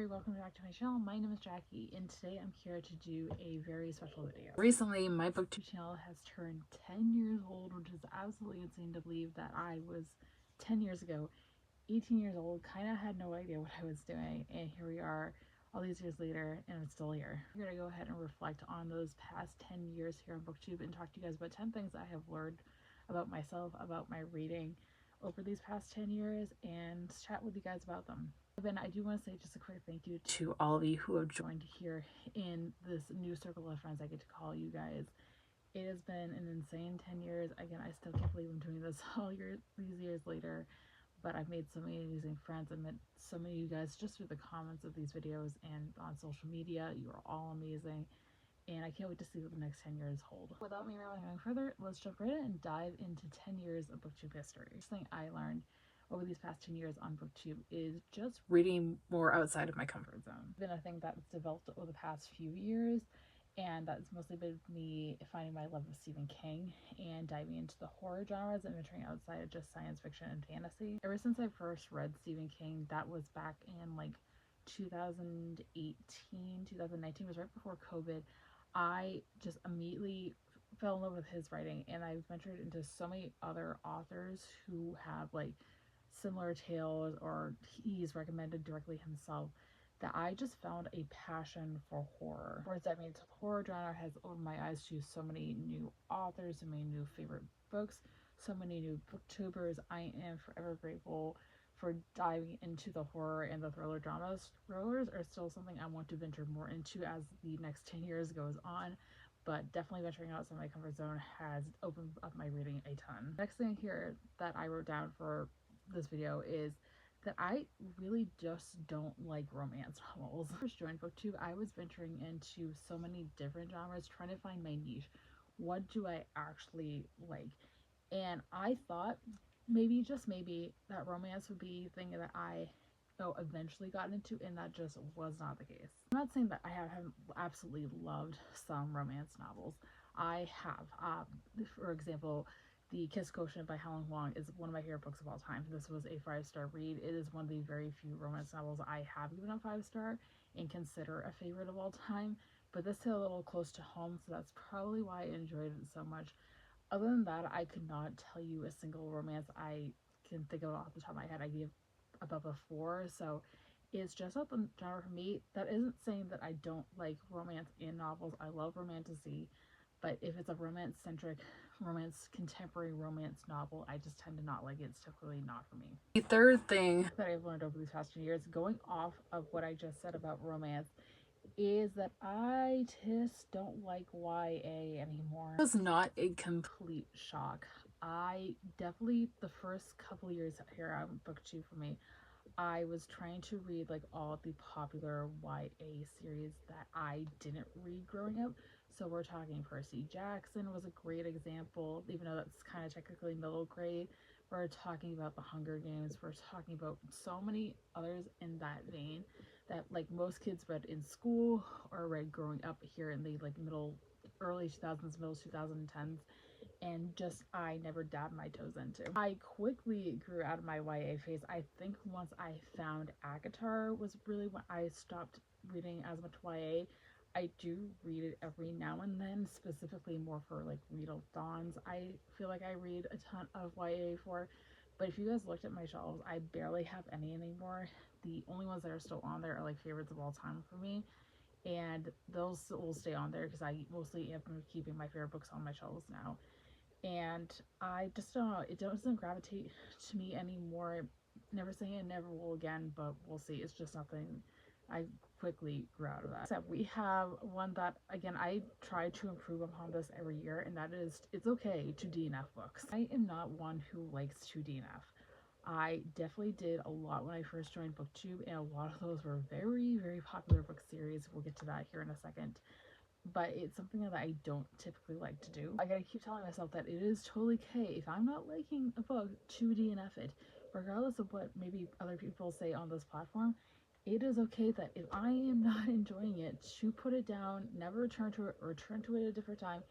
everybody, welcome back to my channel. My name is Jackie and today I'm here to do a very special video. Recently my Booktube channel has turned 10 years old, which is absolutely insane to believe that I was 10 years ago, 18 years old, kind of had no idea what I was doing, and here we are all these years later and I'm still here. I'm gonna go ahead and reflect on those past 10 years here on Booktube and talk to you guys about 10 things I have learned about myself, about my reading over these past 10 years, and chat with you guys about them. Then I do want to say just a quick thank you to all of you who have joined here in this new circle of friends I get to call you guys. It has been an insane 10 years. Again, I still can't believe I'm doing this these years later, but I've made so many amazing friends. I met so many of you guys just through the comments of these videos and on social media. You are all amazing, and I can't wait to see what the next 10 years hold. Without me rambling further, let's jump right in and dive into 10 years of Booktube history. The first thing I learned over these past 10 years on Booktube is just reading more outside of my comfort zone. It's been a thing that's developed over the past few years, and that's mostly been me finding my love of Stephen King and diving into the horror genres and venturing outside of just science fiction and fantasy. Ever since I first read Stephen King, that was back in like 2018, 2019, was right before COVID. I just immediately fell in love with his writing, and I've ventured into so many other authors who have like similar tales, or he's recommended directly himself, that I just found a passion for horror. What does that mean? So the horror genre has opened my eyes to so many new authors, so many new favorite books, so many new booktubers. I am forever grateful for diving into the horror and the thriller dramas. Thrillers are still something I want to venture more into as the next 10 years goes on, but definitely venturing outside my comfort zone has opened up my reading a ton. Next thing here that I wrote down for this video is that I really just don't like romance novels. When I first joined Booktube, I was venturing into so many different genres, trying to find my niche. What do I actually like? And I thought maybe, just maybe, that romance would be the thing that I eventually got into, and that just was not the case. I'm not saying that I haven't absolutely loved some romance novels. I have. For example, The Kiss Quotient by Helen Huang is one of my favorite books of all time. This was a 5-star read. It is one of the very few romance novels I have given a 5-star and consider a favorite of all time. But this hit a little close to home, so that's probably why I enjoyed it so much. Other than that, I could not tell you a single romance I can think of off the top of my head I gave above a 4, so it's just not the genre for me. That isn't saying that I don't like romance in novels. I love romantasy, but if it's a romance-centric, contemporary romance novel, I just tend to not like it. It's typically not for me. The third thing that I've learned over these past few years, going off of what I just said about romance, is that I just don't like YA anymore. It was not a complete shock. I definitely, the first couple years here on Booktube for me, I was trying to read like all the popular YA series that I didn't read growing up. So we're talking Percy Jackson was a great example, even though that's kind of technically middle grade. We're talking about The Hunger Games. We're talking about so many others in that vein that like most kids read in school or read growing up here in the like early 2000s, middle 2010s, and just I never dabbed my toes into. I quickly grew out of my YA phase. I think once I found ACOTAR was really when I stopped reading as much YA. I do read it every now and then, specifically more for like Readal Dawns. I feel like I read a ton of YA for, but if you guys looked at my shelves, I barely have any anymore. The only ones that are still on there are like favorites of all time for me, and those will stay on there because I mostly am keeping my favorite books on my shelves now. And I just don't know, it doesn't gravitate to me anymore. Never saying it never will again, but we'll see. It's just nothing. I quickly grew out of that. So we have one that, again, I try to improve upon this every year, and that is, it's okay to DNF books. I am not one who likes to DNF. I definitely did a lot when I first joined Booktube, and a lot of those were very, very popular book series. We'll get to that here in a second. But it's something that I don't typically like to do. I gotta keep telling myself that it is totally okay if I'm not liking a book to DNF it, regardless of what maybe other people say on this platform. It is okay that if I am not enjoying it, to put it down, never return to it, or return to it at a different time.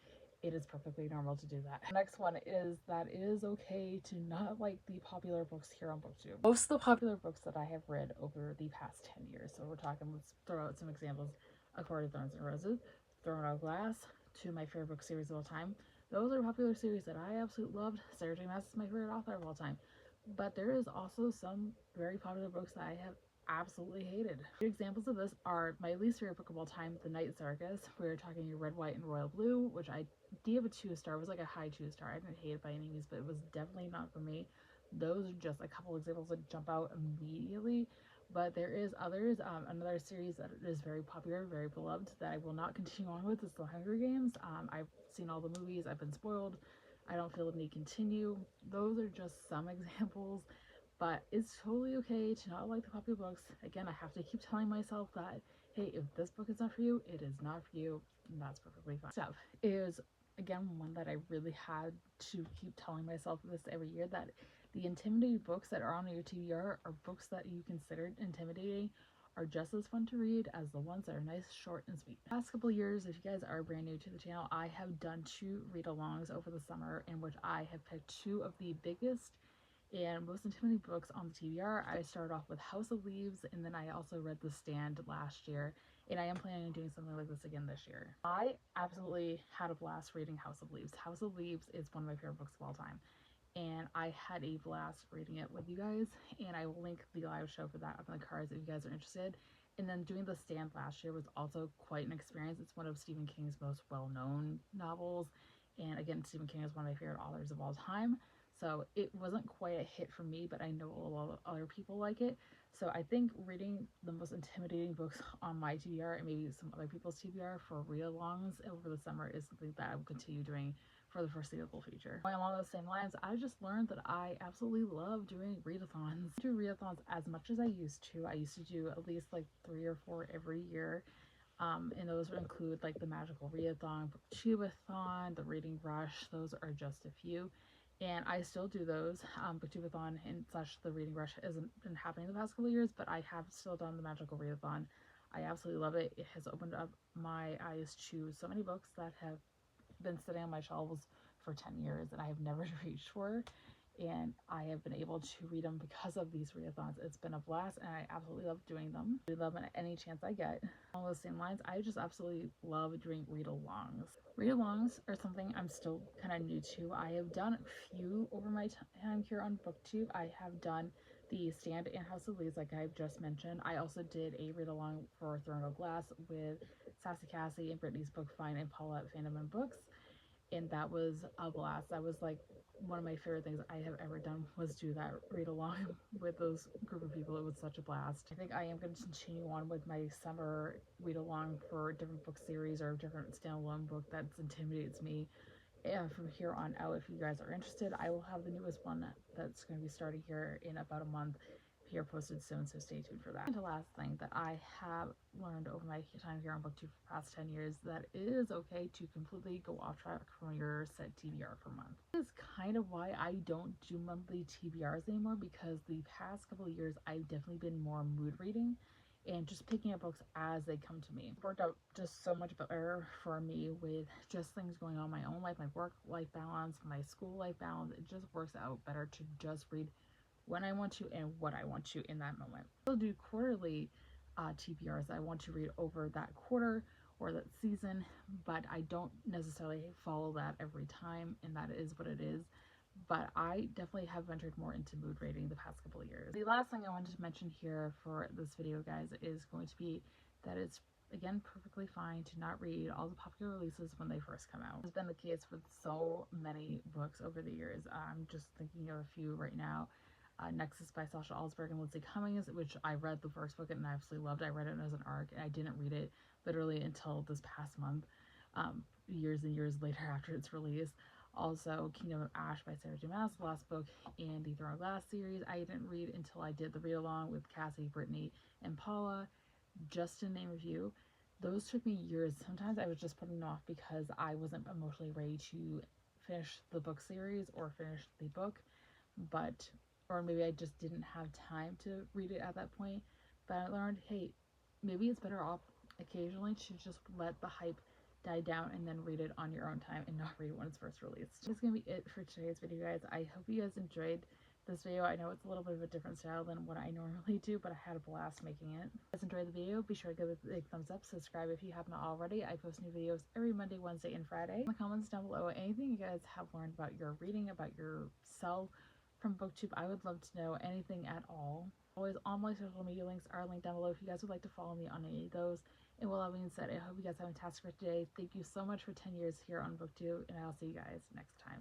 it is perfectly normal to do that. The next one is that it is okay to not like the popular books here on Booktube. Most of the popular books that I have read over the past 10 years, so we're talking, let's throw out some examples: A Court of Thorns and Roses, Throne of Glass, two of my favorite book series of all time. Those are popular series that I absolutely loved. Sarah J. Maas is my favorite author of all time. But there is also some very popular books that I have absolutely hated. Two examples of this are my least favorite book of all time, The Night Circus. We're talking Red, White, and Royal Blue, which I gave a 2-star. It was like a high 2-star. I didn't hate it by any means, but it was definitely not for me. Those are just a couple examples that jump out immediately. But there is others. Another series that is very popular, very beloved, that I will not continue on with is The Hunger Games. I've seen all the movies. I've been spoiled. I don't feel the need to continue. Those are just some examples, but it's totally okay to not like the popular books. Again, I have to keep telling myself that, hey, if this book is not for you, it is not for you, and that's perfectly fine. So is, again, one that I really had to keep telling myself this every year, that the intimidating books that are on your TBR are books that you considered intimidating are just as fun to read as the ones that are nice, short, and sweet. The past couple years, if you guys are brand new to the channel, I have done 2 read-alongs over the summer in which I have picked 2 of the biggest and most intimidating books on the TBR. I started off with House of Leaves, and then I also read The Stand last year, and I am planning on doing something like this again this year. I absolutely had a blast reading House of Leaves. House of Leaves is one of my favorite books of all time, and I had a blast reading it with you guys, and I will link the live show for that up in the cards if you guys are interested. And then doing The Stand last year was also quite an experience. It's one of Stephen King's most well-known novels, and again, Stephen King is one of my favorite authors of all time, so it wasn't quite a hit for me, but I know a lot of other people like it. So I think reading the most intimidating books on my TBR and maybe some other people's TBR for read-alongs over the summer is something that I will continue doing for the foreseeable future. Going along those same lines, I just learned that I absolutely love doing readathons. I do readathons as much as I used to. I used to do at least like 3 or 4 every year. And those would include like the Magical Readathon, Booktubeathon, the Reading Rush. Those are just a few. And I still do those. Booktubeathon and such, the Reading Rush hasn't been happening the past couple of years, but I have still done the Magical Readathon. I absolutely love it. It has opened up my eyes to so many books that have been sitting on my shelves for 10 years and I have never reached for, and I have been able to read them because of these readathons. It's been a blast and I absolutely love doing them. I love them at any chance I get. Along those same lines, I just absolutely love doing read-alongs. Read-alongs are something I'm still kind of new to. I have done a few over my time here on Booktube. I have done The Stand and House of Leaves, like I've just mentioned. I also did a read-along for Throne of Glass with Sassy Cassie and Brittany's Book Find and Paula at Fandom and Books, and that was a blast. That was like one of my favorite things I have ever done, was do that read along with those group of people. It was such a blast. I think I am going to continue on with my summer read along for a different book series or a different standalone book that intimidates me. And from here on out, if you guys are interested, I will have the newest one that's going to be starting here in about a month here posted soon, so stay tuned for that. And the last thing that I have learned over my time here on Booktube for the past 10 years, that it is okay to completely go off track from your set TBR per month. This is kind of why I don't do monthly TBRs anymore, because the past couple of years I've definitely been more mood reading and just picking up books as they come to me. It worked out just so much better for me with just things going on in my own life, my work-life balance, my school-life balance. It just works out better to just read when I want to and what I want to in that moment. I'll do quarterly TBRs I want to read over that quarter or that season, but I don't necessarily follow that every time, and that is what it is. But I definitely have ventured more into mood reading the past couple of years. The last thing I wanted to mention here for this video, guys, is going to be that it's, again, perfectly fine to not read all the popular releases when they first come out. It's been the case with so many books over the years. I'm just thinking of a few right now. Nexus by Sasha Alsberg and Lindsay Cummings, which I read the first book and I absolutely loved. I read it as an arc, and I didn't read it literally until this past month, years and years later after its release. Also, Kingdom of Ash by Sarah J. Maas, the last book in the Throne of Glass series, I didn't read until I did the read-along with Cassie, Brittany, and Paula, just to name a few. Those took me years. Sometimes I was just putting them off because I wasn't emotionally ready to finish the book series or finish the book, or maybe I just didn't have time to read it at that point. But I learned, hey, maybe it's better off occasionally to just let the hype die down and then read it on your own time and not read it when it's first released. That's gonna be it for today's video, guys. I hope you guys enjoyed this video. I know it's a little bit of a different style than what I normally do, but I had a blast making it. If you guys enjoyed the video, be sure to give it a big thumbs up, subscribe if you haven't already. I post new videos every Monday, Wednesday, and Friday. In the comments down below, anything you guys have learned about your reading, about yourself from Booktube, I would love to know anything at all. Always, all my social media links are linked down below if you guys would like to follow me on any of those. And with all that being said, I hope you guys have a fantastic for today. Thank you so much for 10 years here on Booktube, and I'll see you guys next time.